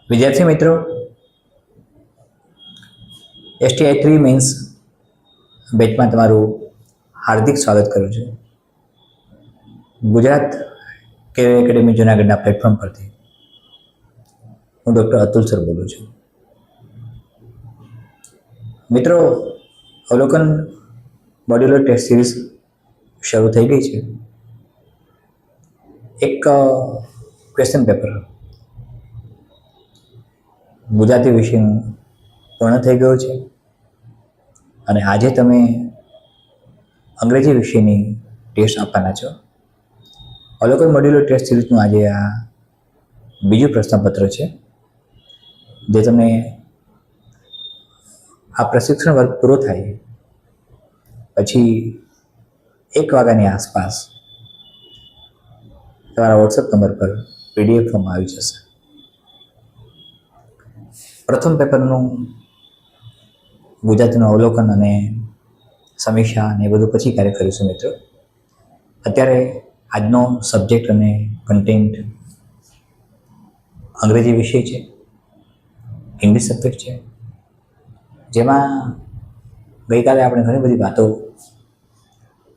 વિદ્યાર્થી મિત્રો, STI3 men's બેચમાં તમારું હાર્દિક સ્વાગત કરું છું. ગુજરાત કેરિયર એકેડેમી જૂનાગઢના પ્લેટફોર્મ પરથી હું ડૉક્ટર અતુલ સર બોલું છું. મિત્રો, અવલોકન મોડ્યુલર ટેસ્ટ સિરીઝ શરૂ થઈ ગઈ છે. એક ક્વેશ્ચન પેપર ગુજરાતી વિષયનું પૂર્ણ થઈ ગયું છે અને આજે તમે અંગ્રેજી વિષયની ટેસ્ટ આપવાના છો. અવલોકન મોડ્યુલર ટેસ્ટ સિરીઝનું આજે આ બીજું પ્રશ્નપત્ર છે, જે તમને આ પ્રશિક્ષણ વર્ગ પૂરો થાય પછી 1 વાગ્યાની આસપાસ તમારા વોટ્સએપ નંબર પર PDF ફોર્મ આવી જશે. પ્રથમ પેપરનું ગુજરાતીનું અવલોકન અને સમીક્ષા અને એ બધું પછી ક્યારે કરીશું મિત્રો. અત્યારે આજનો સબ્જેક્ટ અને કન્ટેન્ટ અંગ્રેજી વિષય છે, ઇંગ્લિશ સબ્જેક્ટ છે, જેમાં ગઈકાલે આપણે ઘણી બધી વાતો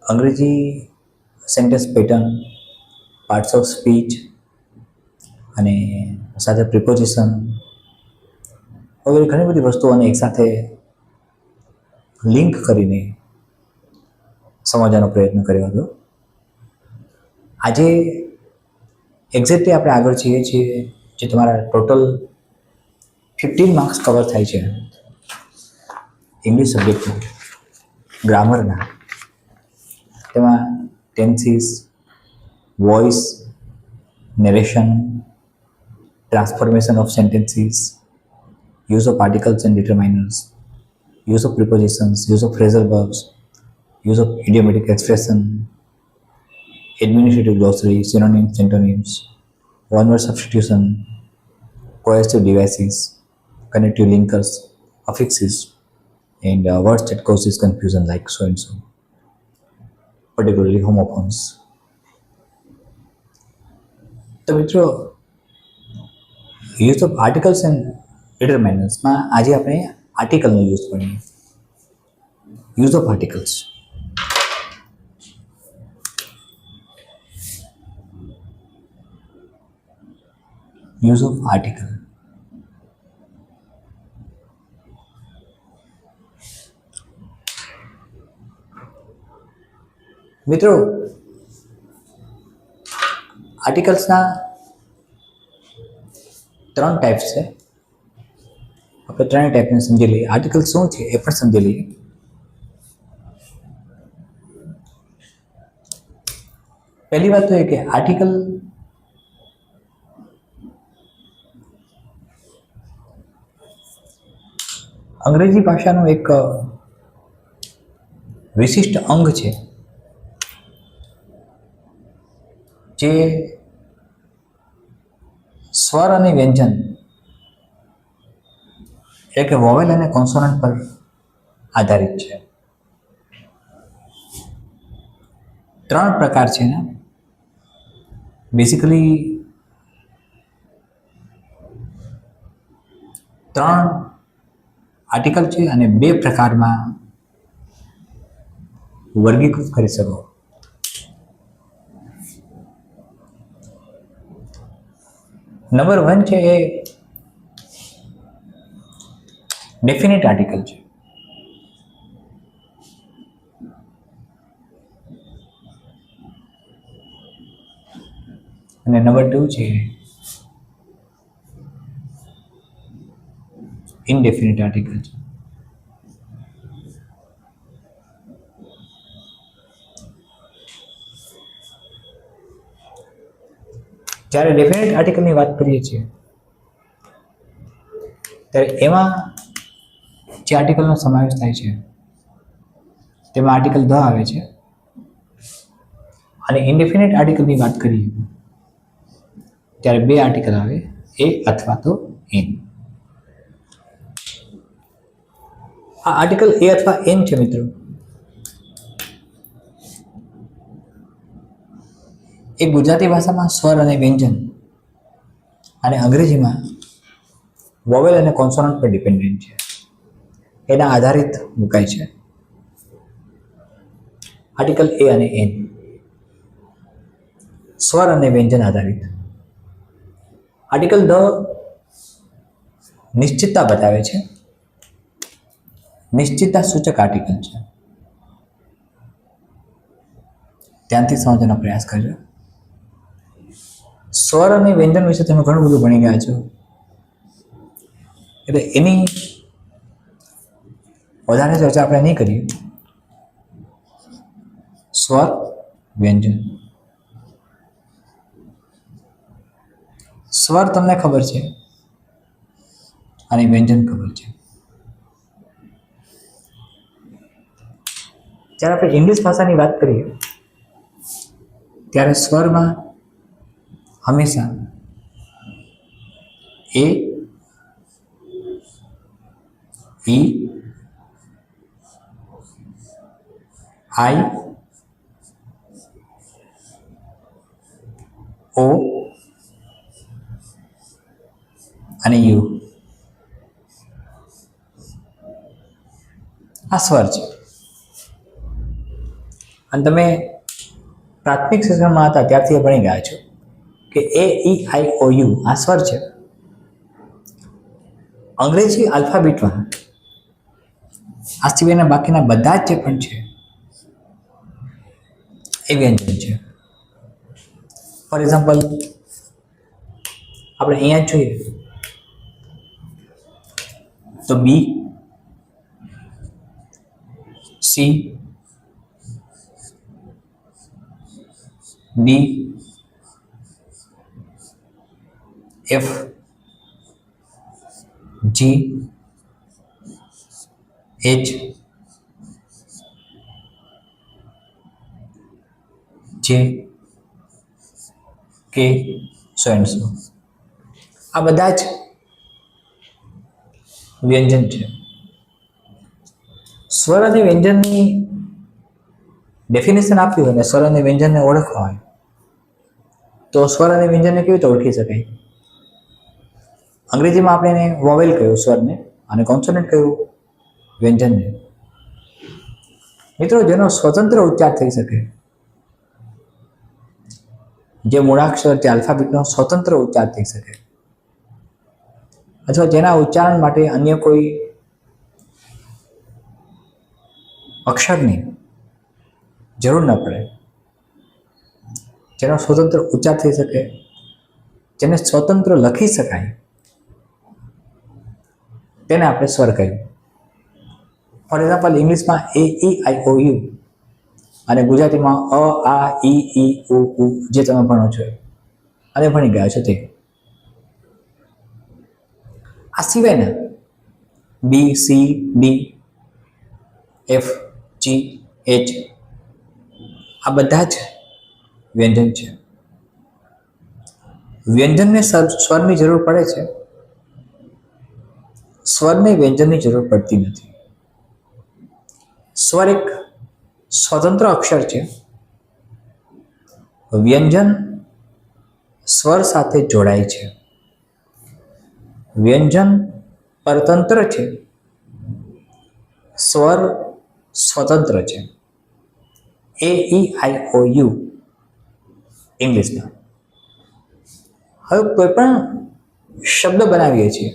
અંગ્રેજી sentence pattern, parts of speech અને સાથે પ્રિપોઝિશન વગેરે ઘણી બધી વસ્તુઓને એકસાથે લિંક કરીને સમજવાનો પ્રયત્ન કર્યો હતો. આજે એક્ઝેક્ટલી આપણે આગળ છીએ જે તમારા ટોટલ 15 માર્ક્સ કવર થાય છે ઇંગ્લિશ સબ્જેક્ટમાં, ગ્રામરના. તેમાં tenses, voice, narration, transformation of sentences, use of articles and determiners, use of prepositions, use of phrasal verbs, use of idiomatic expression, administrative glossary, synonyms, antonyms, one-word substitution, coercive devices, connective linkers, affixes, and words that causes confusion like so and so, particularly homophones. તો મિત્રો, use of articles and determinants માં આજે આપણે આર્ટિકલનો use કરીએ. Use of articles. Use of article. મિત્રો, આર્ટિકલ્સના 3 types છે. આપણે 3 ટાઈપને સમજી લઈએ. આર્ટિકલ શું છે એ પણ સમજી લઈએ. પહેલી વાત તો એ કે આર્ટિકલ અંગ્રેજી ભાષાનું એક વિશિષ્ટ અંગ છે, જે સ્વર અને વ્યંજન એટલે કે વોવેલ અને કોન્સોનન્ટ પર આધારિત છે. 3 પ્રકાર છે ને બેઝિકલી. 3 આર્ટિકલ છે અને 2 પ્રકારમાં વર્ગીકૃત કરી શકો. નંબર 1 છે એ ડેફિનેટ આર્ટિકલ છે. અને નંબર 2 છે ઇનડેફિનેટ આર્ટિકલ છે. જ્યારે ડેફિનેટ આર્ટિકલની વાત કરીએ છીએ ત્યારે એમાં જે આર્ટિકલનો સમાવેશ થાય છે તેમાં આર્ટિકલ ધ આવે છે. અને ઇનડેફિનેટ આર્ટિકલની વાત કરીએ ત્યારે 2 આર્ટિકલ આવે, એ અથવા તો એન. આ આર્ટિકલ એ અથવા એન છે મિત્રો, એ ગુજરાતી ભાષામાં સ્વર અને વ્યંજન અને અંગ્રેજીમાં વોવેલ અને કોન્સોનન્ટ પર ડિપેન્ડન્ટ છે, એના આધારિત મુકાય છે. આર્ટિકલ એ અને એન સ્વર અને વ્યંજન આધારિત. આર્ટિકલ ધ નિશ્ચિતતા બતાવે છે, નિશ્ચિતતા સૂચક આર્ટિકલ છે. ધ્યાનથી સમજવાનો પ્રયાસ કરજો. સ્વર અને વ્યંજન વિશે તમે ઘણું બધું ભણી ગયા છો, એટલે એની વધારે ચર્ચા આપણે નહીં કરીએ. સ્વર, વ્યંજન. સ્વર તમને ખબર છે અને વ્યંજન ખબર છે. જ્યારે આપણે ઇંગ્લિશ ભાષાની વાત કરીએ ત્યારે સ્વરમાં હંમેશા એ, ઈ, આઈ, ઓ અને યુ આ સ્વર છે. અને તમે પ્રાથમિક શિક્ષણમાં હતા ત્યારથી ભણી ગયા છો કે એ, ઈ, આઈ, ઓ, યુ આ સ્વર છે. અંગ્રેજી આલ્ફાબેટમાં આ સિવાયના બાકીના બધા જ જે પણ છે એ વ્યંજન છે. ફોર એક્ઝામ્પલ આપણે અહીંયા જ જોઈએ તો બી, સી, ડી, એફ, જી, એચ, જે, કે, સો એન્ડ સો આ બધા જ વ્યંજન છે. સ્વર અને વ્યંજનની ડેફિનેશન આપવી હોય અને સ્વર અને વ્યંજનને ઓળખવા હોય તો સ્વર અને વ્યંજનને કેવી રીતે ઓળખી શકાય? અંગ્રેજીમાં આપણે એને વોવેલ કહ્યું સ્વરને અને કોન્સોનન્ટ કહ્યું વ્યંજનને. મિત્રો, જેનો સ્વતંત્ર ઉચ્ચાર થઈ શકે, જે મૂળાક્ષર જે આલ્ફાબેટનો સ્વતંત્ર ઉચ્ચાર થઈ શકે અથવા જેના ઉચ્ચારણ માટે અન્ય કોઈ અક્ષરની જરૂર ન પડે, જેનો સ્વતંત્ર ઉચ્ચાર થઈ શકે, જેને સ્વતંત્ર લખી શકાય, તેને આપણે સ્વર કહ્યું. ફોર એક્ઝામ્પલ ઇંગ્લિશમાં એ, ઈ, આઈ, ઓ, યુ અને ગુજરાતીમાં અ, આ, ઈ, ઉ, જે તમે ભણો છો અને ભણી ગયા છો તે. આ સિવાયના બી, સી, ડી, એફ, જી, એચ આ બધા જ વ્યંજન છે. વ્યંજનને સ્વરની જરૂર પડે છે, સ્વરને વ્યંજનની જરૂર પડતી નથી. સ્વર એક સ્વતંત્ર અક્ષર છે. વ્યંજન સ્વર સાથે જોડાય છે. વ્યંજન પરતંત્ર છે, સ્વર સ્વતંત્ર છે. એ, ઈ, આઈ, ઓ, યુ ઇંગ્લિશમાં. હવે કોઈ પણ શબ્દ બનાવીએ છીએ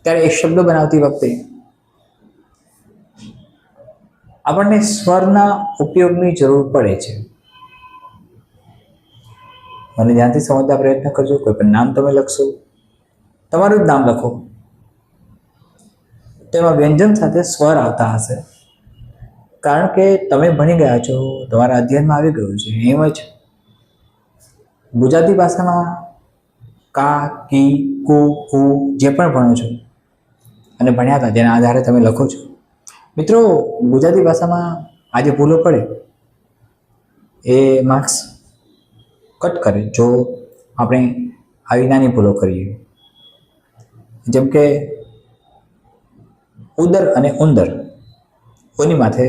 ત્યારે એ શબ્દ બનાવતી વખતે આપણને સ્વરના ઉપયોગની જરૂર પડે છે. મને ધ્યાનથી સમજવા પ્રયત્ન કરજો. કોઈ પણ નામ તમે લખશો, તમારું જ નામ લખો, તેમાં વ્યંજન સાથે સ્વર આવતા હશે, કારણ કે તમે ભણી ગયા છો, તમારા અધ્યયનમાં આવી ગયું છે. એમ જ ગુજરાતી ભાષામાં કા, કી, કુ, કુ જે પણ ભણો છો અને ભણ્યા હતા જેના આધારે તમે લખો છો. મિત્રો, ગુજરાતી ભાષામાં આજે ભૂલો પડે એ માર્ક્સ કટ કરે જો આપણે આવી નાની ભૂલો કરીએ. જેમ કે ઉદર અને ઉંદર, કોની માથે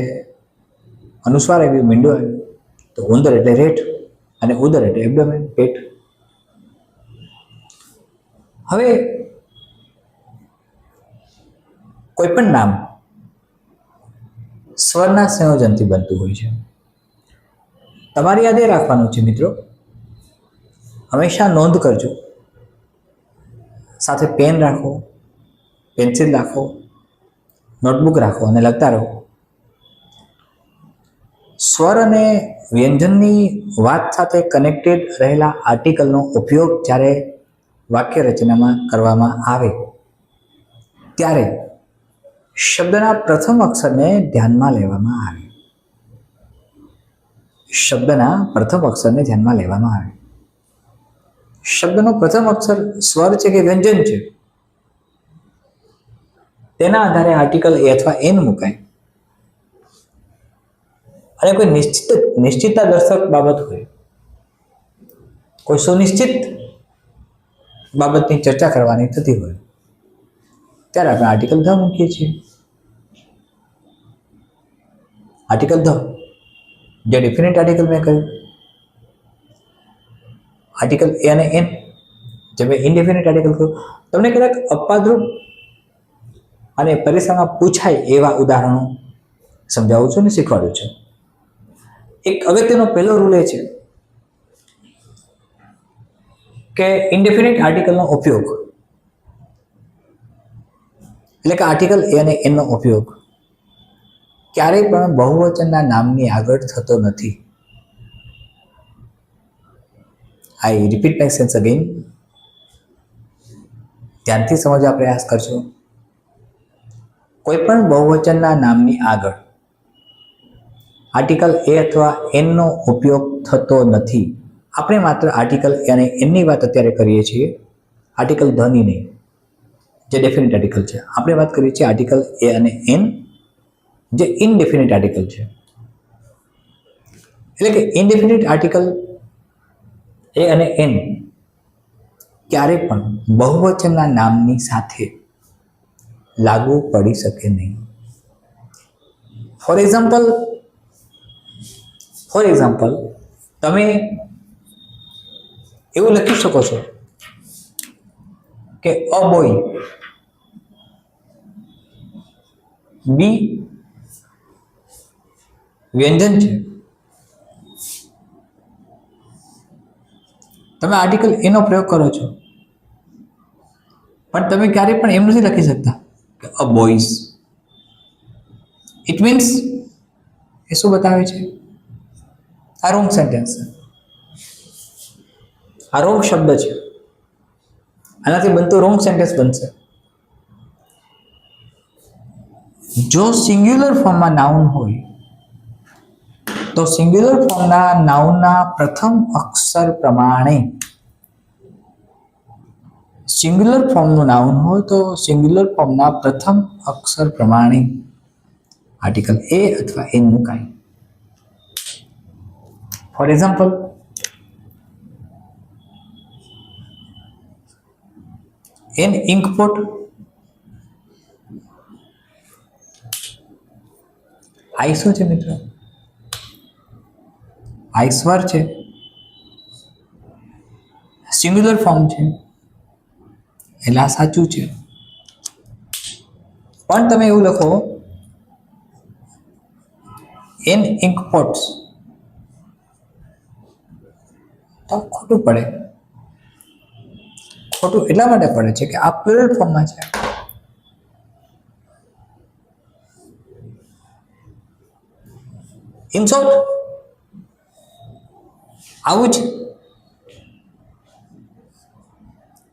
અનુસ્વાર આવ્યું, મીંડું આવ્યું, તો ઉંદર એટલે રેટ અને ઉદર એટલે એબ્ડોમેન, પેટ. હવે કોઈ પણ નામ સ્વરના સંયોજનથી બનતું હોય છે. તમારે યાદ એ રાખવાનું છે મિત્રો, હંમેશા નોંધ કરજો, સાથે પેન રાખો, પેન્સિલ રાખો, નોટબુક રાખો અને લખતા રહો. સ્વર અને વ્યંજનની વાત સાથે કનેક્ટેડ રહેલા આર્ટિકલનો ઉપયોગ જ્યારે વાક્ય રચનામાં કરવામાં આવે ત્યારે શબ્દના પ્રથમ અક્ષરને ધ્યાનમાં લેવામાં આવે. શબ્દના પ્રથમ અક્ષરને ધ્યાનમાં લેવામાં આવે. શબ્દનો પ્રથમ અક્ષર સ્વર છે કે વ્યંજન છે, તેના આધારે આર્ટિકલ એ અથવા એન મુકાય. અને કોઈ નિશ્ચિતતા દર્શક બાબત હોય, કોઈ સુનિશ્ચિત બાબતની ચર્ચા કરવાની થતી હોય ત્યારે આપણે આર્ટિકલ ધ મૂકીએ છીએ. આર્ટિકલ ધ, જે ડિફિનેટ આર્ટિકલ મેં કહ્યું, આર્ટિકલ એ અને એન જે મેં ઇનડિફિનિટ આર્ટિકલ કહ્યું. તમને કદાચ અપવાદરૂપ અને પરીક્ષામાં પૂછાય એવા ઉદાહરણો સમજાવું છું અને શીખવાડું છું. એક અગત્યનો પહેલો રૂલ એ છે કે ઇનડિફિનિટ આર્ટિકલનો ઉપયોગ, એટલે કે આર્ટિકલ એ અને એનનો ઉપયોગ ક્યારેય પણ બહુવચનના નામની આગળ થતો નથી. આઈ રિપીટ માય સેન્સ અગેન. ધ્યાનથી સમજવા પ્રયાસ કરજો. કોઈ પણ બહુવચનના નામની આગળ આર્ટિકલ એ અથવા એનનો ઉપયોગ થતો નથી. આપણે માત્ર આર્ટિકલ એ અને એનની વાત અત્યારે કરીએ છીએ, આર્ટિકલ ધની નહીં, જે ડેફિનેટ આર્ટિકલ છે. આપણે વાત કરીએ છીએ આર્ટિકલ એ અને એન, જે ઇનડેફિનેટ આર્ટિકલ છે. એટલે કે ઇનડેફિનેટ આર્ટિકલ એ અને એન ક્યારે પણ બહુવચનના નામની સાથે લાગુ પડી શકે નહીં. ફોર એક્ઝામ્પલ તમે એવું લખી શકો છો કે અ બોય બી વ્યંજન છે. તમે આર્ટિકલ એનો પ્રયોગ કરો છો, પણ તમે ક્યારેય પણ એમ નથી લખી શકતા કે અ બોયઝ. ઇટ મીન્સ એ શું બતાવે છે? આ રોંગ સેન્ટેન્સ છે, આ રોંગ શબ્દ છે. આનાથી બનતો રોંગ સેન્ટેન્સ બનશે. જો સિંગ્યુલર ફોર્મમાં નાઉન હોય તો સિંગ્યુલર ફોર્મના નાઉનના પ્રથમ અક્ષર પ્રમાણે, સિંગ્યુલર ફોર્મનું નાઉન હોય તો સિંગ્યુલર ફોર્મના પ્રથમ અક્ષર પ્રમાણે આર્ટિકલ એ અથવા એન મુકાય. For example, an inkpot. I શું છે મિત્રો? આઈ સ્વર છે, સિંગ્યુલર ફોર્મ છે, એટલે આ સાચું છે. પણ તમે એવું લખો એન ઇન્કપોટ્સ, તો ખોટું પડે. ખોટું એટલા માટે પડે છે કે આ પ્લુરલ ફોર્મમાં છે. ઇન શોર્ટ આવું જ.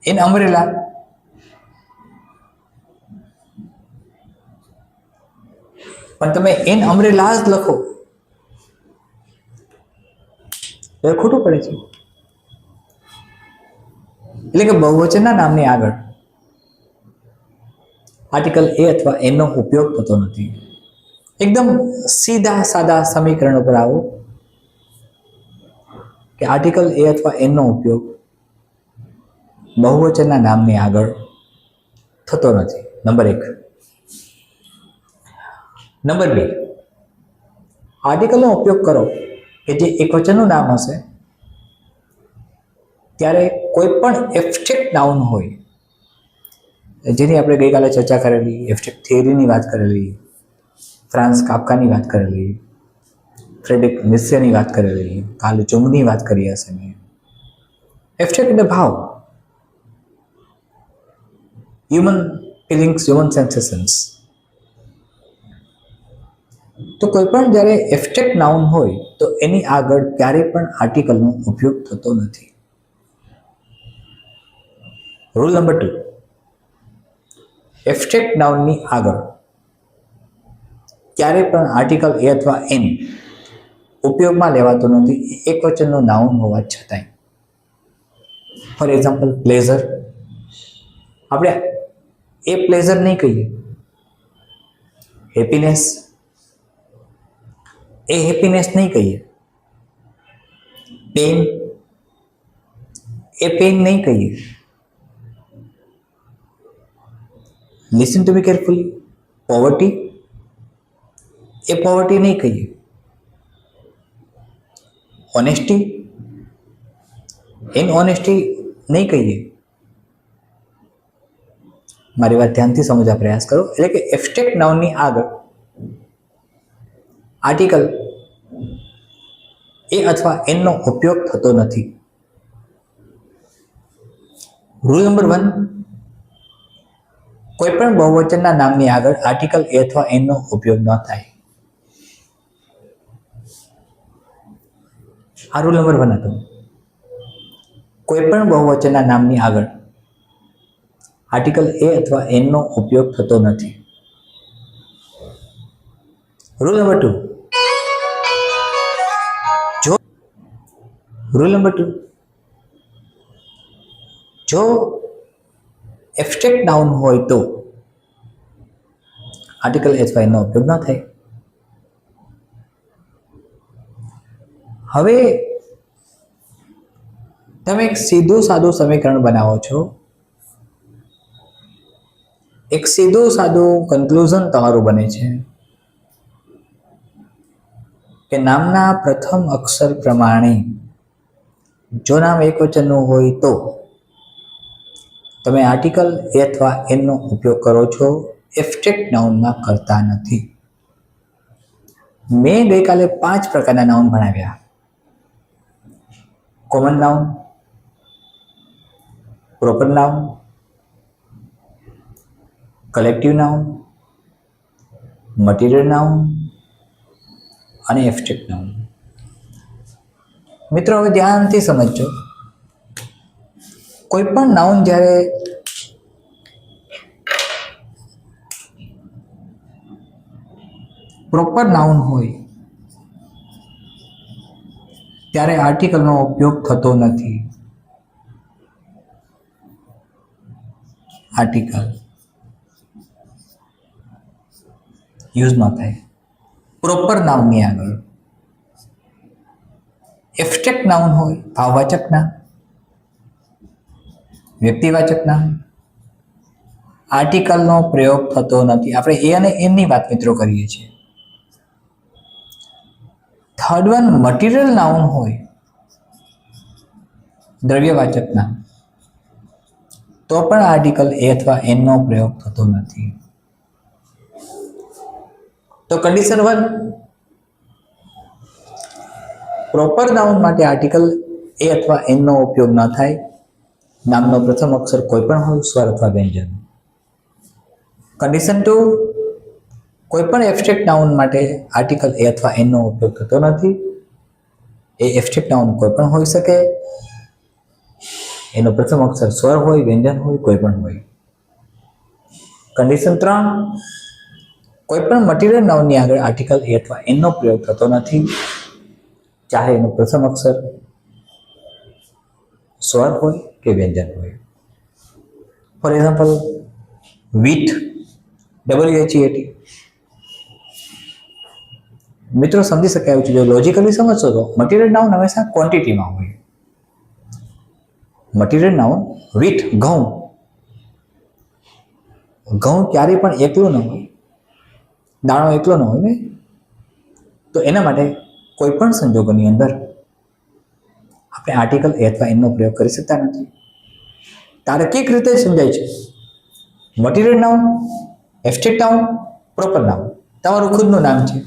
ઇન અમરેલા, પણ તમે ઇન અમરેલા જ લખો તો ખોટું પડે છે. એટલે કે બહુવચનના નામની આગળ આર્ટિકલ એ અથવા એનનો ઉપયોગ થતો નથી. એકદમ સીધા સાદા સમીકરણ ઉપર આવો કે આર્ટિકલ એ અથવા એનનો ઉપયોગ બહુવચનના નામની આગળ થતો નથી. નંબર 1. નંબર 2, આર્ટિકલનો ઉપયોગ કરો કે જે એકવચનનું નામ હશે ત્યારે કોઈ પણ એબ્સ્ટ્રેક્ટ નાઉન હોય જેની આપણે ગઈકાલે ચર્ચા કરેલી, એબ્સ્ટ્રેક્ટ થિયરીની વાત કરેલી, ફ્રાન્સ કાફકાની વાત કરેલી, ફ્રેડરિક નિત્શેની વાત કરેલી, કાર્લ જુંગની વાત કરી હશે મેં. એબ્સ્ટ્રેક્ટ એટલે ભાવ, હ્યુમન ફિલિંગ્સ, હ્યુમન સેન્સેશન્સ. તો કોઈ પણ જ્યારે એબ્સ્ટ્રેક્ટ નાઉન હોય તો એની આગળ ક્યારેય પણ આર્ટિકલનો ઉપયોગ થતો નથી. રૂલ નંબર 2, એબ્સ્ટ્રેક્ટ નાઉનની આગળ ક્યારે પણ આર્ટિકલ એ અથવા એન ઉપયોગમાં લેવાતો નથી, એક વચનનું નાઉન હોવા છતાંય. ફોર એક્ઝામ્પલ, પ્લેઝર, આપણે એ પ્લેઝર નહીં કહીએ. હેપીનેસ, એ હેપીનેસ નહીં કહીએ. પેન, એ પેન નહીં કહીએ. Listen to me carefully, poverty, A poverty નહીં કહીએ. ઓનેસ્ટી, ઇન ઓનેસ્ટી નહીં કહીએ. મારી વાત ધ્યાનથી સમજવા પ્રયાસ કરો. એટલે કે એબ્સ્ટ્રેક્ટ નાઉનની આગળ આર્ટિકલ એ અથવા એનનો ઉપયોગ થતો નથી. રૂલ નંબર 1, કોઈ પણ બહુવચનના નામની આગળ આર્ટિકલ એ અથવા એનનો ઉપયોગ ન થાય. આ રૂલ નંબર 1 હતો. કોઈ પણ બહુવચનના નામની આગળ આર્ટિકલ એ અથવા એનનો ઉપયોગ થતો નથી. રૂલ નંબર 2, જો એબ્સ્ટ્રેક્ટ નાઉન હોય તો આર્ટિકલ એ અથવા એનો ઉપયોગ ન થાય. હવે તમે એક સીધું સાદું સમીકરણ બનાવો છો, એક સીધું સાદું કન્ક્લુઝન તમારું બને છે કે નામના પ્રથમ અક્ષર પ્રમાણે જો નામ એકવચનનું હોય તો તમે આર્ટિકલ એ અથવા એનો ઉપયોગ કરો છો, એબ્સ્ટ્રેક્ટ નાઉનમાં કરતા નથી. મેં ગઈકાલે 5 પ્રકારના નાઉન ભણાવ્યા. Common noun, proper noun, collective noun, material noun અને એબ્સ્ટ્રેક્ટ નાઉન. મિત્રો, હવે ધ્યાનથી સમજજો. કોઈ પણ નાઉન જ્યારે પ્રોપર નાઉન હોય ત્યારે આર્ટિકલનો ઉપયોગ થતો નથી. આર્ટિકલ યુઝ ન થાય પ્રોપર નાઉનની આગળ. એબ્સ્ટ્રેક્ટ નાઉન હોય, ભાવવાચક નામ, વ્યક્તિવાચક નામ, આર્ટિકલનો પ્રયોગ થતો નથી. આપણે એ અને એમની વાત મિત્રો કરીએ છીએ. થર્ડ વન, મટીરિયલ નાઉન હોય, દ્રવ્યવાચક નામ, તો પણ આર્ટિકલ એ અથવા એનનો પ્રયોગ થતો નથી. તો કન્ડિશન 1, પ્રોપર નાઉન માટે આર્ટિકલ એ અથવા એનનો ઉપયોગ ન થાય. નામનો પ્રથમ અક્ષર કોઈ પણ હોય, સ્વર અથવા વ્યંજન. કન્ડિશન 2, કોઈ પણ એબ્સ્ટ્રેક્ટ નાઉન માટે આર્ટિકલ એ અથવા એનનો ઉપયોગ થતો નથી. એ એબ્સ્ટ્રેક્ટ નાઉન કોઈ પણ હોઈ શકે. એનો પ્રથમ અક્ષર સ્વર હોય, વ્યંજન હોય, કોઈ પણ હોય. કન્ડિશન 3, કોઈ પણ મટીરિયલ નાઉનની આગળ આર્ટિકલ એ અથવા એનનો પ્રયોગ થતો નથી, ચાહે એનો પ્રથમ અક્ષર સ્વર હોય કે વ્યંજન હોય. For example, wheat, WHEAT. મિત્રો, સમજી શકાય છે. જો લોજિકલી સમજશો તો મટીરિયલ નાઉન હંમેશા ક્વોન્ટિટીમાં હોય. મટીરિયલ નાઉન વીટ, ઘઉં, ઘઉં ક્યારેય પણ એકલું ન હોય, દાણો એકલો ન હોય ને. તો એના માટે કોઈ પણ સંજોગોની અંદર આપણે આર્ટિકલ એ અથવા એનો પ્રયોગ કરી શકતા નથી. તાર્કિક રીતે સમજાય છે. Material noun, abstract noun, proper noun તમારું ખુદનું નામ છે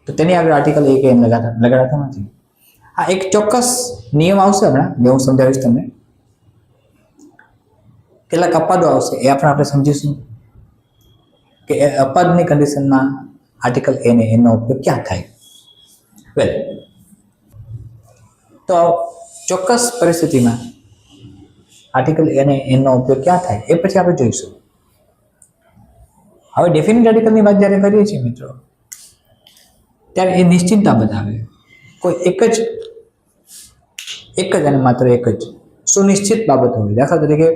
તો તેની આગળ આર્ટિકલ એ કે એન લગાડતો નથી. આ એક ચોક્કસ નિયમ આવશે હમણાં જે હું સમજાવીશ તમને. કેટલાક અપવાદો આવશે એ આપણે સમજીશું કે એ અપવાદની કન્ડિશનમાં આર્ટિકલ એ ને એનો ઉપયોગ ક્યાં થાય. વેલ, તો ચોક્કસ પરિસ્થિતિમાં આર્ટિકલ એ ને એનો ઉપયોગ ક્યાં થાય એ પછી આપણે જોઈશું. હવે ડેફિનેટ આર્ટિકલની વાત જ્યારે કરીએ છીએ મિત્રો ત્યારે એ નિશ્ચિતતા બતાવે. કોઈ એક જ અને માત્ર એક જ સુનિશ્ચિત બાબત હોય. દાખલા તરીકે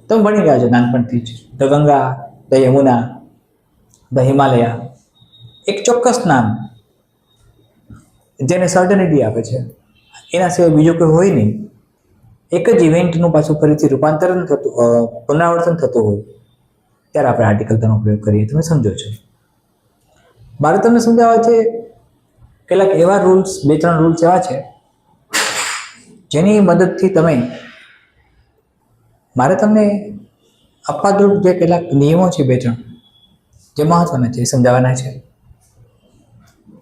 તમે ભણી ગયા છો નાનપણથી જ the Ganga, the Yamuna, the Himalaya, એક ચોક્કસ નામ જેને સર્ટનિટી આપે છે. એના સિવાય બીજું કોઈ હોય નહીં. એક જ ઇવેન્ટનું પાછું ફરીથી પુનરાવર્તન થતું હોય ત્યારે આપણે આર્ટિકલ તેનો પ્રયોગ કરીએ. તમે સમજો છો. મારે તમને સમજાવવા છે કેટલાક એવા રૂલ્સ, 2-3 રૂલ્સ એવા છે જેની મદદથી મારે તમને અપવાદરૂપ જે કેટલાક નિયમો છે 2-3 જે મહત્વના છે એ સમજાવવાના છે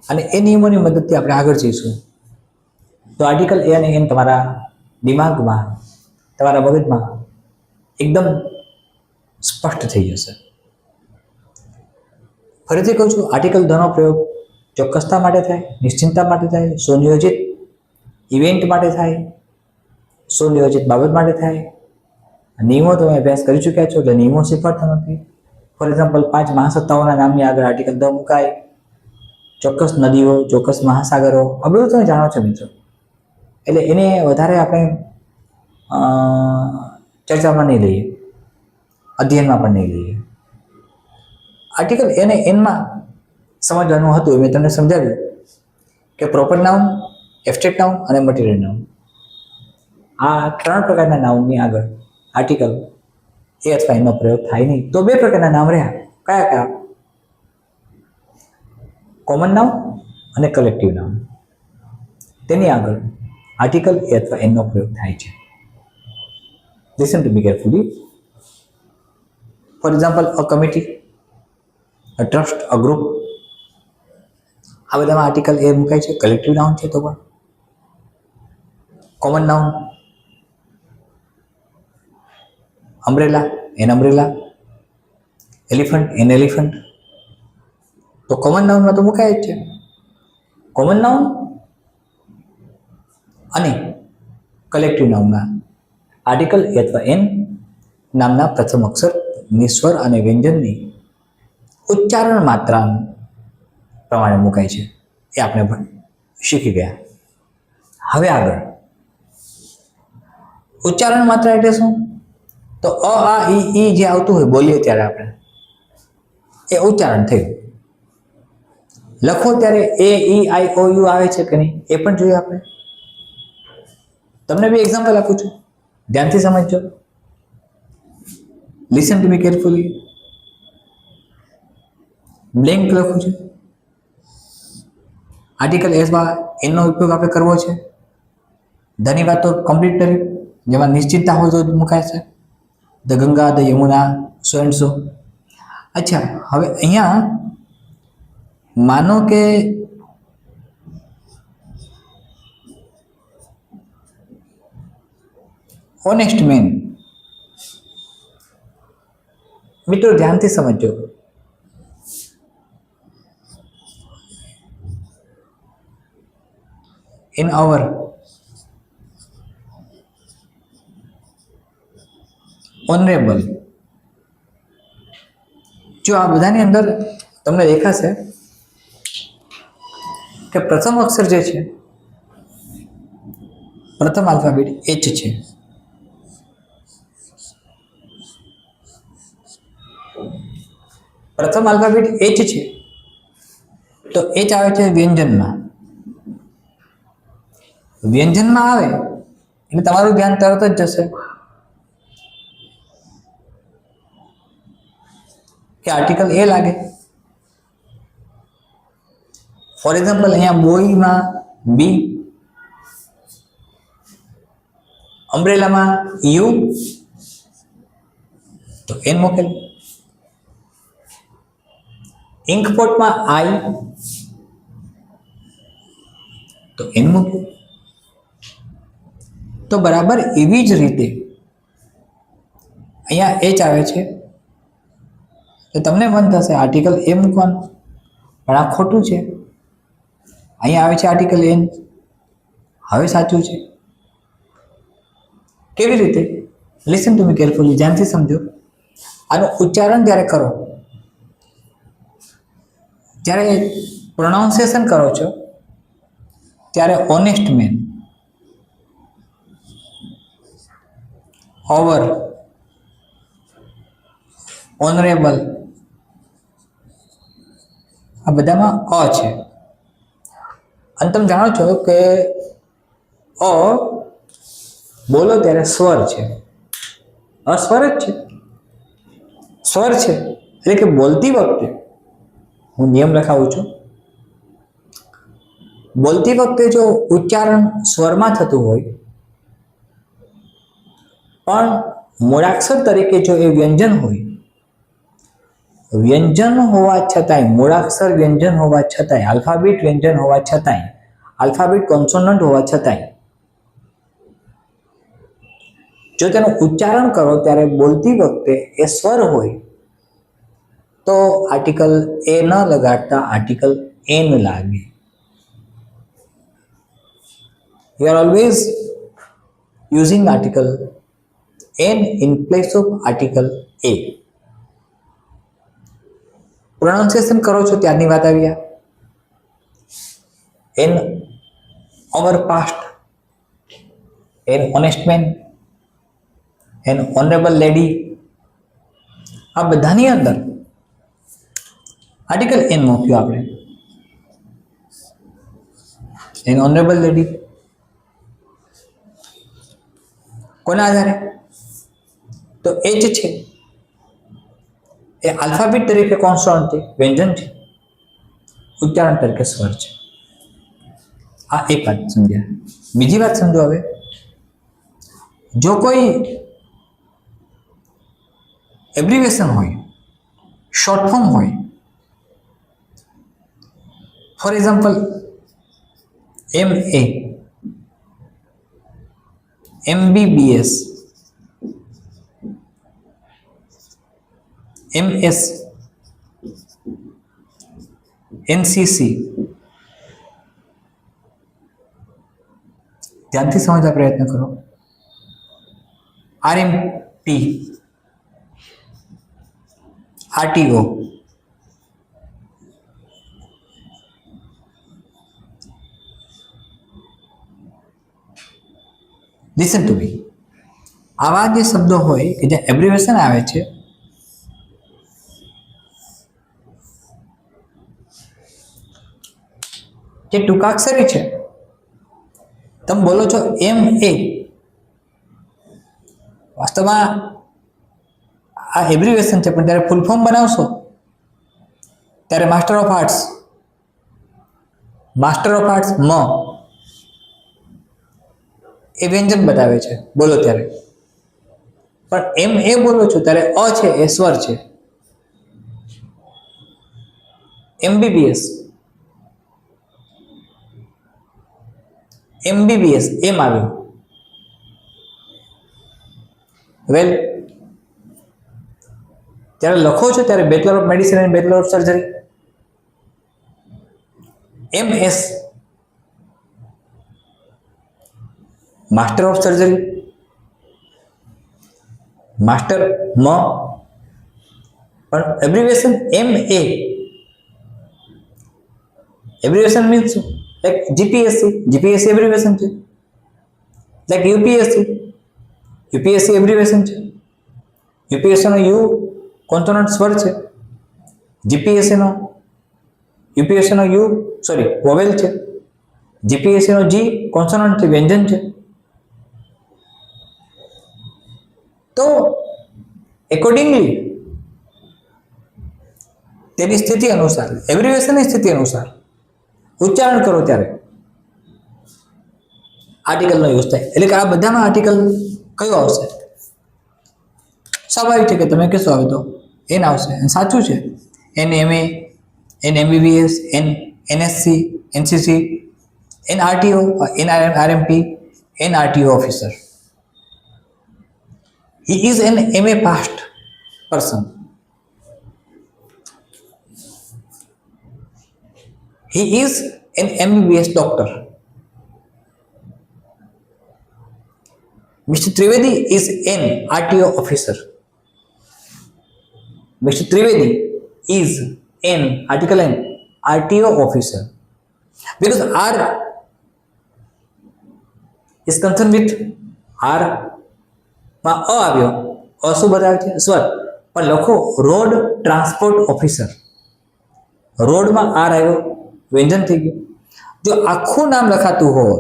અને એ નિયમોની મદદથી આપણે આગળ જઈશું. તો આર્ટિકલ એ અને એન તમારા દિમાગમાં, તમારા મગજમાં એકદમ સ્પષ્ટ થઈ જશે. ફરીથી કહું છું, આર્ટિકલ ધનો પ્રયોગ ચોક્કસતા માટે થાય, નિશ્ચિતતા માટે થાય, સુનિયોજિત ઇવેન્ટ માટે થાય, સુનિયોજિત બાબત માટે થાય. નિયમો તમે અભ્યાસ કરી ચૂક્યા છો એટલે નિયમો શીખવાડતા નથી. ફોર એક્ઝામ્પલ 5 મહાસત્તાઓના નામની આગળ આર્ટિકલ ધ મુકાય. ચોક્કસ નદીઓ, ચોક્કસ મહાસાગરો, આ બધું તમે જાણો છો મિત્રો. એટલે એને વધારે આપણે ચર્ચામાં નહીં લઈએ, અધ્યયનમાં પણ નહીં લઈએ. આર્ટિકલ એને એનમાં સમજવાનું હતું મેં તમને સમજાવ્યું કે પ્રોપર નાઉન, એબ્સ્ટ્રેક્ટ નાઉન અને મટીરિયલ નાઉન આ 3 પ્રકારના નાઉનની આગળ આર્ટિકલ એ અથવા એનો પ્રયોગ થાય નહીં. તો 2 પ્રકારના નામ રહ્યા. કયા? કોમન નાઉન અને કલેક્ટિવ નાઉન. તેની આગળ આર્ટિકલ એ અથવા એનો પ્રયોગ થાય છે. Listen to me carefully. For example a committee, a trust, a group, આ બધામાં આર્ટિકલ એ મુકાય છે. કલેક્ટિવ નાઉન છે તો પણ common noun umbrella, an umbrella, elephant, an elephant, તો કોમન નાઉનમાં તો મુકાય જ છે. કોમન નાઉન અને કલેક્ટિવ નાઉનના આર્ટિકલ એ અથવા એન નામના પ્રથમ અક્ષર નિસ્વર અને વ્યંજનની ઉચ્ચારણ માત્રા પ્રમાણે મુકાય છે. એ આપણે પણ શીખી ગયા. હવે આગળ ઉચ્ચારણ માત્રા એટલે શું? તો અ, આ, ઈ જે આવતું હોય બોલીએ ત્યારે આપણે એ ઉચ્ચારણ થયું. લખો ત્યારે એ, ઈ, આઈ, ઓ, યુ આવે છે કે નહીં એ પણ જોઈએ આપણે. તમને બી એક્ઝામ્પલ આપું છું, ધ્યાનથી સમજજો. Listen to me carefully. Blank લખું છું. આર્ટિકલ એસમાં એનો ઉપયોગ આપણે કરવો છે. ધની વાત તો કમ્પ્લીટ કરી, જેમાં નિશ્ચિતતા હોય તો મુકાય છે. The Ganga, the Yamuna, so and so. અચ્છા, હવે અહીંયા માનો કે ઓનેસ્ટ મેન. મિત્રો ધ્યાનથી સમજજો. In our honourable. જો આ બધાની અંદર તમને દેખાશે કે પ્રથમ અક્ષર જે છે, પ્રથમ આલ્ફાબેટ એચ છે. પ્રથમ આલ્ફાબેટ એચ છે તો એચ આવે છે વ્યંજનમાં. વ્યંજનમાં આવે એટલે તમારું ધ્યાન તરત જ જશે કે આર્ટિકલ એ લાગે. ફોર એક્ઝામ્પલ અહીંયા બોયમાં બી, અમ્બ્રેલામાં યુ, તો એન મૂકેલ. ઇન્ક પોટમાં આઈ તો એન મૂક્યું. તો બરાબર એવી જ રીતે અહીંયા એચ આવે છે તો તમને મન થશે આર્ટિકલ એ મૂકવાનું, પણ આ ખોટું છે. અહીંયા આવે છે આર્ટિકલ એન. હવે સાચું છે. કેવી રીતે? લિસન ટુ મી કેરફુલી, ધ્યાનથી સમજો. આનું ઉચ્ચારણ જ્યારે કરો, જ્યારે પ્રોનાઉન્સિએશન કરો છો ત્યારે ઓનેસ્ટ મેન, ઓવર, ઓનરેબલ આ બધામાં અ છે. અને તમે જાણો છો કે અ બોલો ત્યારે સ્વર છે. અસ્વર જ છે, સ્વર છે. એટલે કે બોલતી વખતે હું નિયમ લખાવું છું, બોલતી વખતે જો ઉચ્ચારણ સ્વરમાં થતું હોય પણ મૂળાક્ષર તરીકે જો એ વ્યંજન હોય, વ્યંજન હોવા છતાંય, મૂળાક્ષર વ્યંજન હોવા છતાંય, આલ્ફાબેટ વ્યંજન હોવા છતાંય, આલ્ફાબેટ કોન્સોનન્ટ હોવા છતાંય જો તેનું ઉચ્ચારણ કરો ત્યારે બોલતી વખતે એ સ્વર હોય તો આર્ટિકલ એ ન લગાડતા આર્ટિકલ એન લાગે. You are always using article n in place of article a. Pronunciation કરો છો ત્યારની વાત આવી. An hour past, an honest man, an honourable lady, આ બધાની અંદર આર્ટિકલ એન મૂક્યું આપણે. એન ઓનરેબલ લેડી કોના આધારે? તો એ જ છે, એ આલ્ફાબેટ તરીકે કોન્સોનન્ટ છે, વ્યંજન છે, ઉચ્ચારણ તરીકે સ્વર છે. આ એક વાત સમજ્યા. બીજી વાત સમજો. હવે જો કોઈ એબ્રિવેશન હોય, શોર્ટ ફોર્મ હોય, for example MA, MBBS, MS, NCC, ધ્યાનથી સમજવા પ્રયત્ન કરો. RMT, RTO, listen to me. આવા જે શબ્દો હોય કે જ્યાં એબ્રિવેશન આવે છે, જે ટૂંકાક્ષરી છે, તમે બોલો છો MA, વાસ્તવમાં આ એબ્રિવેશન છે, પણ ત્યારે ફૂલ ફોર્મ બનાવશો ત્યારે master of arts, master of arts મ એ વ્યંજન બતાવે છે બોલો ત્યારે. પણ MA બોલો છો ત્યારે અ છે એ સ્વર છે. MBBS, MBBS એમ આવ્યું. વેલ, ત્યારે લખો છો ત્યારે બેચલર ઓફ મેડિસિન અને bachelor of surgery. MS master of surgery, master મ, પણ એબ્રિવેશન MA. એબ્રિવેશન મીન્સ શું? લાઈક GPSC એબ્રિવેશન છે. લાઈક UPSC એબ્રિવેશન છે. UPSC નો U કોન્સોનન્ટ સ્વર છે, UPSC નો U વોવેલ છે, GPSC નો G કોન્સોનન્ટ છે, વ્યંજન છે. તો એકોર્ડિંગલી તેની સ્થિતિ અનુસાર, એબ્રિવેશનની સ્થિતિ અનુસાર ઉચ્ચારણ કરો ત્યારે આર્ટિકલનો યુઝ થાય. એટલે કે આ બધામાં આર્ટિકલ કયો આવશે? સ્વાભાવિક છે કે તમે કહેશો હવે તો એન આવશે, સાચું છે. NMA, NMBBS, NSC, NCC, NRTO, NRMP, NRTO officer. He is an MA passed person. He is an MBBS doctor. Mr. Trivedi is an RTO officer. Mr. Trivedi is an article N RTO officer. Because R is concerned with R માં અ આવ્યો, અ શું બતાવે છે? સ્વર. પણ લખો road transport officer, રોડમાં R આવ્યો, વ્યંજન થઈ ગયું. જો આખું નામ લખાતું હોય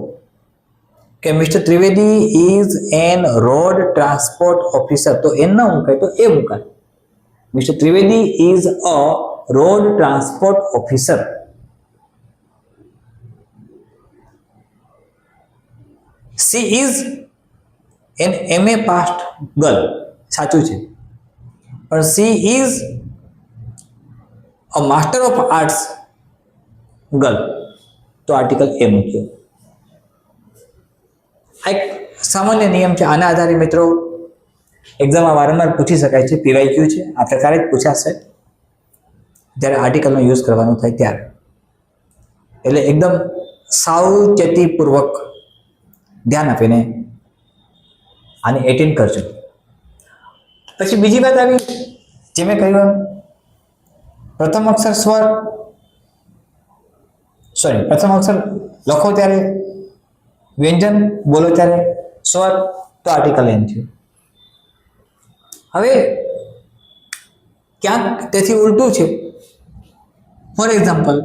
કે mister Trivedi is an road transport officer, તો એન ન મુકાય તો એ મુકાય. Mister Trivedi is a road transport officer. She is an MA passed girl, સાચું છે. પણ she is a master of arts girl, તો આર્ટિકલ એ મૂક્યો. આ એક સામાન્ય નિયમ છે. આના આધારે મિત્રો એક્ઝામમાં વારંવાર પૂછી શકાય છે. PYQ છે, આ પ્રકારે જ પૂછાશે જ્યારે આર્ટિકલનો યુઝ કરવાનો થાય ત્યારે. એટલે એકદમ સાવચેતીપૂર્વક ધ્યાન આપીને આને એટેન્ડ કરજો. પછી બીજી વાત આવી, જે મેં કહ્યું પ્રથમ અક્ષર સ્વર, પ્રથમ અક્ષર લખો ત્યારે વ્યંજન, બોલો ત્યારે સ્વર, તો આર્ટિકલ એન છે. હવે ક્યાંક તેથી ઉલટું છે. ફોર એક્ઝામ્પલ,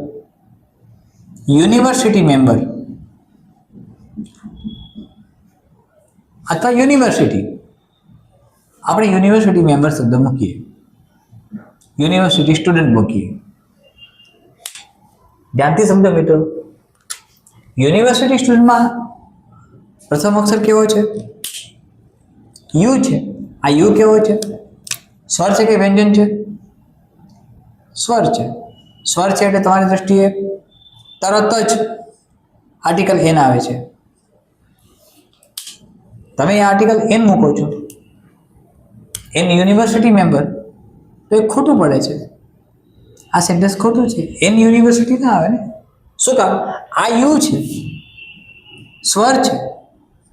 યુનિવર્સિટી મેમ્બર અથવા યુનિવર્સિટી, આપણે યુનિવર્સિટી મેમ્બર શબ્દ મૂકીએ, યુનિવર્સિટી સ્ટુડન્ટ મૂકીએ. ધ્યાનથી સમજો મિત્રો, યુનિવર્સિટી સ્ટુડન્ટમાં પ્રથમ અક્ષર કેવો છે? યુ છે. આ યુ કેવો છે? સ્વર છે કે વ્યંજન છે? સ્વર છે. સ્વર છે એટલે તમારી દ્રષ્ટિએ તરત જ આર્ટિકલ એન આવે છે. તમે આર્ટિકલ એન મૂકો છો, એન યુનિવર્સિટી મેમ્બર, તો એ ખોટું પડે છે. આ સેન્ટેન્સ ખોટું છે. એન યુનિવર્સિટી ના આવે ને. શું કામ? આ યુ છે, સ્વર છે,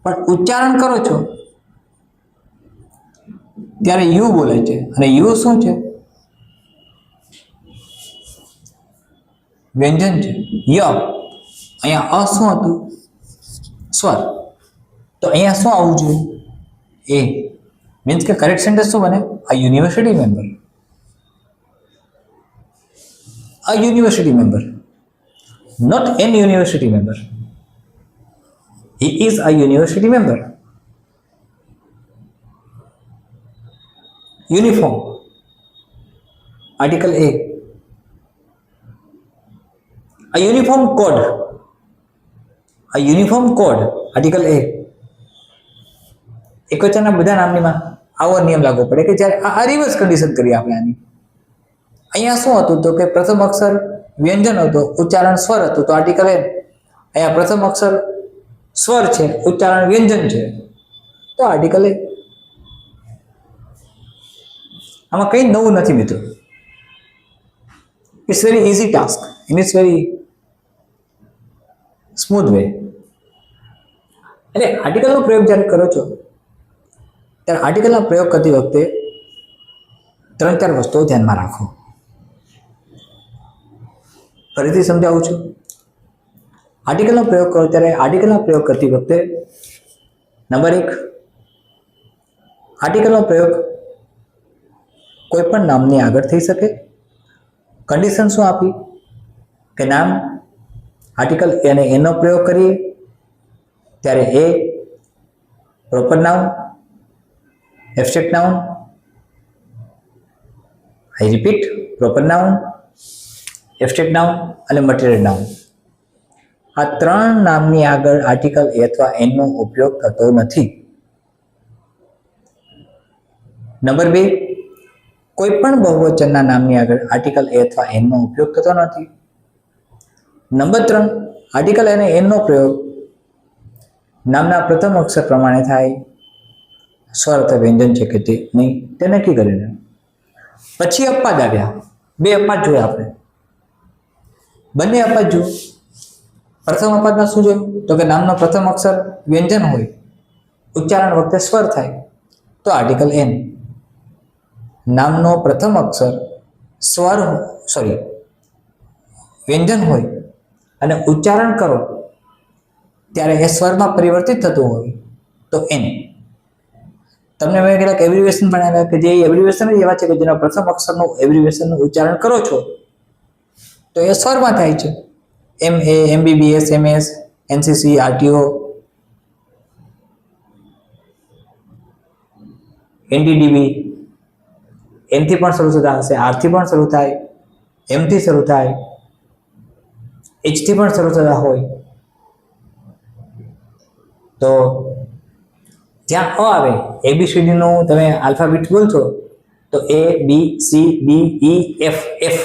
પણ ઉચ્ચારણ કરો છો ત્યારે યુ બોલે છે. અને યુ શું છે? વ્યંજન છે. ય. અહીંયા અ શું હતું? સ્વર. તો અહીંયા શું આવવું જોઈએ? એ. મીન્સ કે કરેક્ટ સેન્ટેન્સ શું બને? આ university member, a university member, not an university member. He is a university member. Uniform, article A. A uniform code, article A. એકવચનના બધા નામનીમાં આવો નિયમ લાગુ પડે કે જ્યારે આ રિવર્સ કન્ડિશન કરીએ આપણે આની. અહીંયા શું હતું? તો કે પ્રથમ અક્ષર વ્યંજન હતો, ઉચ્ચારણ સ્વર હતું, તો આર્ટિકલ એન. અહીંયા પ્રથમ અક્ષર સ્વર છે, ઉચ્ચારણ વ્યંજન છે, તો આર્ટિકલ એ. આમાં કંઈ નવું નથી મિત્રો. It's very easy task, in it's very smooth way. એટલે આર્ટિકલનો પ્રયોગ જ્યારે કરો છો ત્યારે આર્ટિકલનો પ્રયોગ કરતી વખતે 3-4 વસ્તુઓ ધ્યાનમાં રાખો. ફરીથી સમજાવું છું. આર્ટિકલનો પ્રયોગ કરો ત્યારે આર્ટિકલનો પ્રયોગ કરતી વખતે નંબર 1, આર્ટિકલનો પ્રયોગ કોઈ પણ નામની આગળ થઈ શકે. કન્ડિશન શું આપી? કે નામ આર્ટિકલ અને એનો પ્રયોગ કરીએ ત્યારે એ proper noun, abstract noun, I repeat, proper noun, abstract noun અને મટીરિયલ નાઉન. આ 3 નામની આગળ આર્ટિકલ એ અથવા એનનો ઉપયોગ થતો નથી. નંબર 2, કોઈ પણ બહુવચનના નામની આગળ આર્ટિકલ એ અથવા એન નો ઉપયોગ થતો નથી. નંબર 3, આર્ટિકલ અને એન નો પ્રયોગ નામના પ્રથમ અક્ષર પ્રમાણે થાય, સ્વર અથવા વ્યંજન છે કે તે નહીં તે નક્કી કરીને. પછી અપવાદ આવ્યા, 2 અપવાદ જોયા આપણે. બંને અપવાદ જુઓ. પ્રથમ અપવાદમાં શું જોયું? તો કે નામનો પ્રથમ અક્ષર વ્યંજન હોય, ઉચ્ચારણ વખતે સ્વર થાય, તો આર્ટિકલ એન. નામનો પ્રથમ અક્ષર વ્યંજન હોય અને ઉચ્ચારણ કરો ત્યારે એ સ્વરમાં પરિવર્તિત થતું હોય તો એન. તમને મેં કેટલાક એબ્રિવિએશન ભણાવ્યા કે જે એબ્રિવિએશન જ એવા છે કે જેના પ્રથમ અક્ષરનું એબ્રિવિએશનનું ઉચ્ચારણ કરો છો તો એ સ્વરમાં થાય છે. MA, MBBS, MS, NCC, RTO, NDDB, N થી પણ શરૂ થતા હશે, R થી પણ શરૂ થાય, M થી શરૂ થાય, H થી પણ શરૂ થતા હોય. તો જ્યાં અ આવે, ABCD નું તમે આલ્ફાબેટ બોલશો તો A, B, C, D, E, F, F.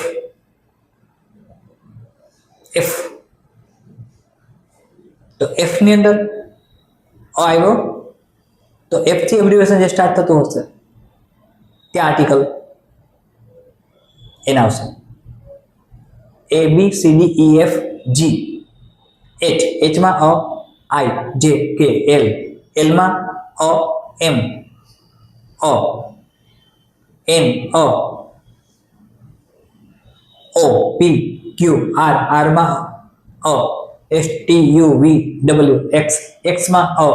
તો F ની અંદર અ આવ્યો તો F થી એબ્રિવિએશન જે સ્ટાર્ટ થતું હશે ત્યાં આર્ટિકલ એન આવશે. A, B, C, D, E, F, G, H, H માં અ, I, J, K, L, L માં અ, M, અ, N, અ, O, P, Q, R, R માં અ, S, T, U, V, W, X, X માં અ.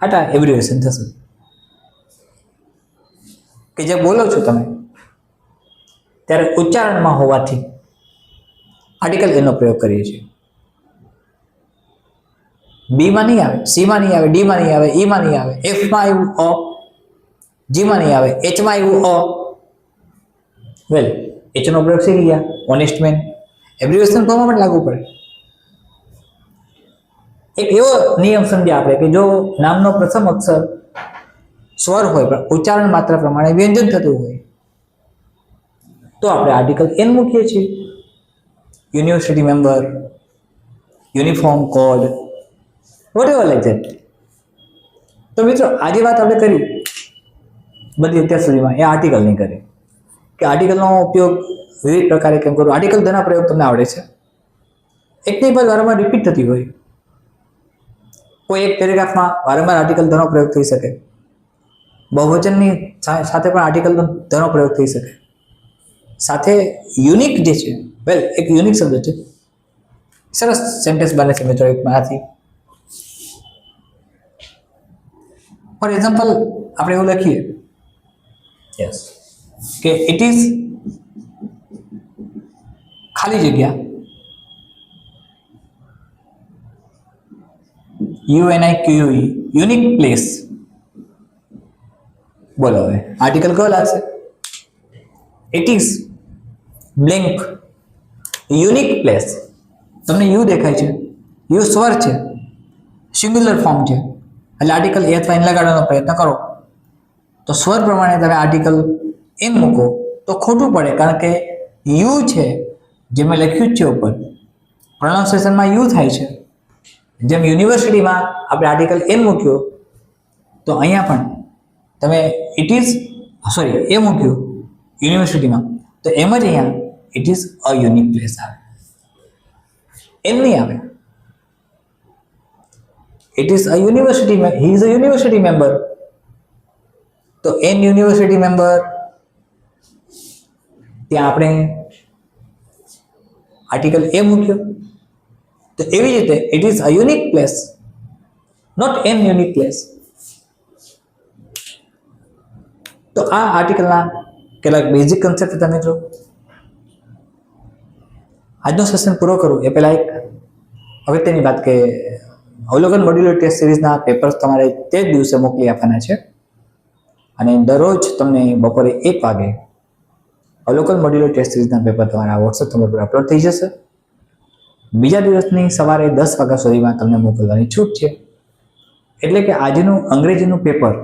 આટા abbreviation થશે કે જે બોલો છો તમે ત્યારે ઉચ્ચારણમાં હોવાથી આર્ટિકલ એનો પ્રયોગ કરીએ છીએ. બી માં નહીં આવે, સી માં નહીં આવે, ડી માં નહીં આવે, ઈ માં નહીં આવે, એફ માં આવ્યું અ, જી માં નહીં આવે, એચ માં આવ્યું અ. વેલ, એચ નો પ્રયોગ શીખી ગયા, ઓનેસ્ટ મેન. એબ્રિવિએશન ફોર્મમાં પણ લાગુ પડે. એક એવો નિયમ સમજ્યા આપણે કે જો નામનો પ્રથમ અક્ષર સ્વર હોય પણ ઉચ્ચારણ માત્ર પ્રમાણે વ્યંજન થતું હોય તો આપણે આર્ટિકલ એન મૂકીએ છીએ. University member, uniform code, whatever like that. તો મિત્રો આજે વાત આપણે કરી બધી અત્યાર સુધીમાં એ આર્ટિકલ નહીં કરી કે આર્ટિકલનો ઉપયોગ વિવિધ પ્રકારે કેમ કરવો. આર્ટિકલ ધના પ્રયોગ તમને આવડે છે. એકની બાદ વારંવાર રિપીટ થતી હોય. કોઈ એક પેરેગ્રાફમાં વારંવાર આર્ટિકલ ધનો પ્રયોગ થઈ શકે. બહુવચનની સાથે પણ આર્ટિકલ ધનો પ્રયોગ થઈ શકે. સાથે યુનિક જે છે, વેલ એક યુનિક શબ્દ છે, સરસ સેન્ટેન્સ બને છે મિત્રો એકમાંથી. ફોર એક્ઝામ્પલ આપણે એવું લખીએ યસ કે ઇટ ઇઝ ખાલી જગ્યા UNIQUE યુનિક પ્લેસ. બોલો હવે આર્ટિકલ કયો લાગશે? It is blank unique place. તમને યુ દેખાય છે, યુ સ્વર છે, સિંગ્યુલર ફોર્મ છે, એટલે આર્ટિકલ એ અથવા એન લગાડવાનો પ્રયત્ન કરો તો સ્વર પ્રમાણે તમે આર્ટિકલ એન મૂકો તો ખોટું પડે, કારણ કે યુ છે જે મેં લખ્યું જ છે ઉપર, પ્રોનાઉન્સિએશનમાં યુ થાય છે. જેમ યુનિવર્સિટીમાં આપણે આર્ટિકલ એન મૂક્યો તો અહીંયા પણ તમે ઇટ ઇઝ એ મૂક્યું યુનિવર્સિટીમાં તો એમ જ અહીંયા it is a unique place આવે, એમ નહીં આવે. It is a university, he is a university member તો એન યુનિવર્સિટી મેમ્બર ત્યાં આપણે આર્ટિકલ એ મૂક્યો. તો એવી રીતે it is a unique place, not an unique place. તો આ આર્ટિકલના કેટલાક બેઝિક કન્સેપ્ટ હતા મિત્રો. આજનો સેશન પૂરો કરું એ પહેલાં એક અગત્યની વાત કે અવલોકન મોડ્યુલર ટેસ્ટ સિરીઝના પેપર્સ તમારે તે જ દિવસે મોકલી આપવાના છે અને દરરોજ તમને બપોરે 1 વાગે અવલોકન મોડ્યુલર ટેસ્ટ સિરીઝના પેપર તમારા વોટ્સએપ નંબર પર અપલોડ થઈ જશે. બીજા દિવસની સવારે 10 વાગ્યા સુધીમાં તમને મોકલવાની છૂટ છે. એટલે કે આજનું અંગ્રેજીનું પેપર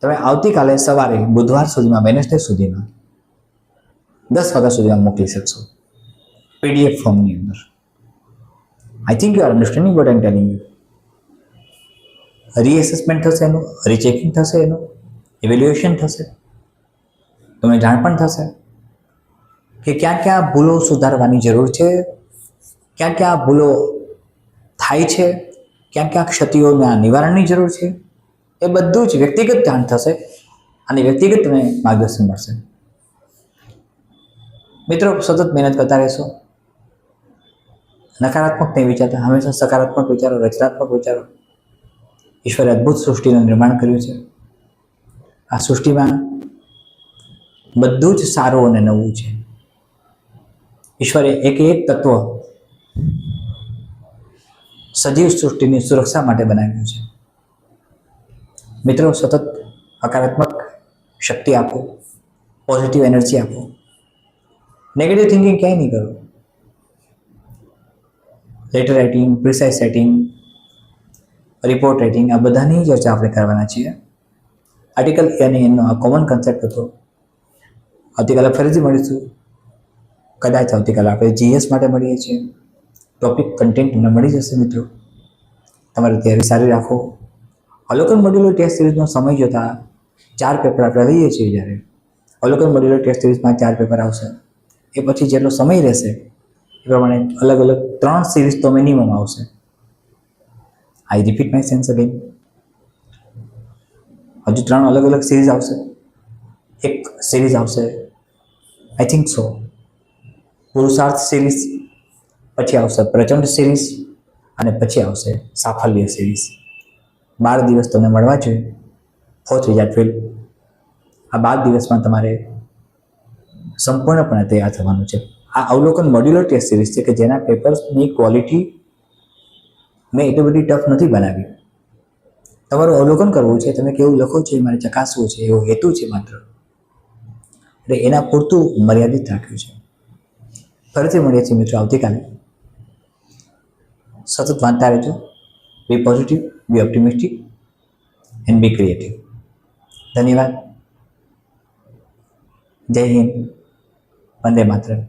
તમે આવતીકાલે સવારે બુધવાર સુધીમાં, વેનસડે સુધીમાં 10 વાગ્યા સુધીમાં મોકલી શકશો PDF ફોર્મની અંદર. I think you are understanding what I am telling you. Reassessment થશે એનું, રીચેકિંગ થશે એનું, ઇવેલ્યુએશન થશે, તમને જાણ પણ થશે કે ક્યાં ક્યાં ભૂલો સુધારવાની જરૂર છે, ક્યાં ક્યાં ભૂલો થાય છે, ક્યાં ક્યાં ક્ષતિઓના નિવારણની જરૂર છે. એ બધું જ વ્યક્તિગત જાણ થશે અને વ્યક્તિગત તમને માર્ગદર્શન મળશે. મિત્રો, સતત મહેનત કરતા રહેશો. નકારાત્મક નહીં વિચારતા, હંમેશા સકારાત્મક વિચારો, રચનાત્મક વિચારો. ઈશ્વરે અદ્ભુત સૃષ્ટિનું નિર્માણ કર્યું છે. આ સૃષ્ટિમાં બધું જ સારું અને નવું છે. ઈશ્વરે એક એક તત્વ સજીવ સૃષ્ટિની સુરક્ષા માટે બનાવ્યું છે. મિત્રો, સતત હકારાત્મક શક્તિ આપો, પોઝિટિવ એનર્જી આપો. નેગેટિવ થિંકિંગ ક્યાંય નહીં કરો. Letter writing, precise writing, report writing, આ બધાની ચર્ચા આપણે કરવાના છીએ. આર્ટિકલ અને એનો આ કોમન કન્સેપ્ટ હતો. આવતીકાલે ફરીથી મળીશું. કદાચ આવતીકાલે આપણે GS માટે મળીએ છીએ. ટોપિક કન્ટેન્ટ તમને મળી જશે. મિત્રો, તમારી તૈયારી સારી રાખો. અવલોકન મોડ્યુલર ટેસ્ટ સિરીઝનો સમય જોતા 4 પેપર આપણે લઈએ છીએ. જ્યારે અવલોકન મોડ્યુલર ટેસ્ટ સિરીઝમાં 4 પેપર આવશે, એ પછી જેટલો સમય રહેશે એ પ્રમાણે અલગ અલગ 3 સિરીઝ તો મિનિમમ આવશે. આઈ રિપીટ માય સેન્સ અગેન. હજુ 3 અલગ અલગ સિરીઝ આવશે. એક સિરીઝ આવશે આઈ થિંક સો પુરુષાર્થ સિરીઝ, પછી આવશે પ્રચંડ સિરીઝ અને પછી આવશે સાફલ્ય સિરીઝ. 12 દિવસ તમને મળવા જોઈએ. 4th result fill. આ 12 દિવસમાં તમારે સંપૂર્ણપણે તૈયાર થવાનું છે. આ અવલોકન મોડ્યુલર ટેસ્ટ સિરીઝ છે કે જેના પેપર્સની ક્વોલિટી મેં એટલી બધી ટફ નથી બનાવી. તમારું અવલોકન કરવું છે, તમે કેવું લખો છો એ મારે ચકાસવું છે, એવો હેતુ છે માત્ર. એટલે એના પૂરતું મર્યાદિત રાખ્યું છે. ફરીથી મળીએ છીએ મિત્રો આવતીકાલે. સતત વાંચતા રહેજો. Be positive, be optimistic and be creative. ધન્યવાદ. જય હિન્દ. વંદે માતરમ.